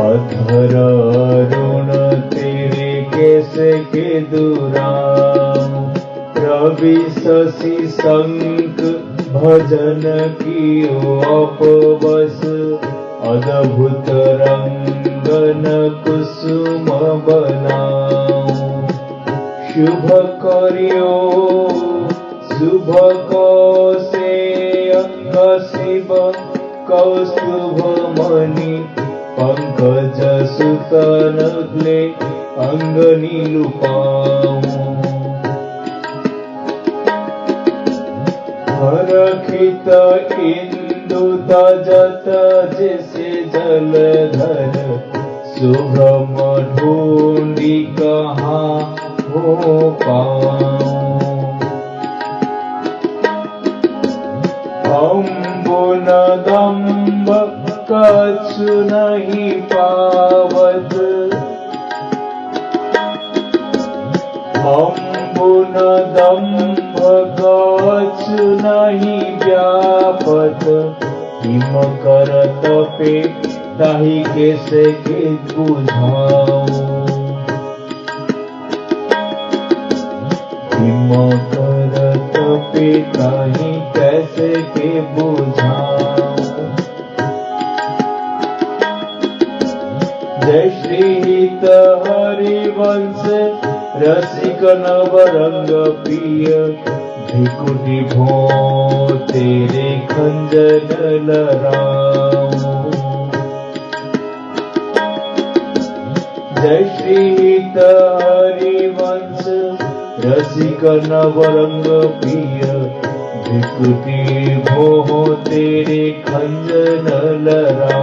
अधर अरुण तेरे कैसे के दुराऊं। रवि शशि शंख भजन कियो अपवस। अद्भुत रंगन कुसुम बनाऊं। शुभ करियो शुभ कौशेय शिव कौस्तुभ मणि। पंकज सुतन ले अंगनी लुपाऊं। हरखित इंदु तजत जैसे जलधर। सुगम ढूंढी कहाँ हो पाऊं। अम्बुन दम्भ कछु नहीं पावत। अम्बुन दम्भ कछु नहीं व्यापत। हिम कर तपे ताहि कैसे के बुझाऊं। हिम कर तपे ताहि कैसे के बुझाऊं। जय श्री हित हरिवंश रसिक नवरंग प्रिय। भिकुटी भो तेरे खंजन लहराऊं। जय श्री हित हरिवंश रसिक नवरंग प्रिय। भिकुटी भो तेरे खंजन लहराऊं।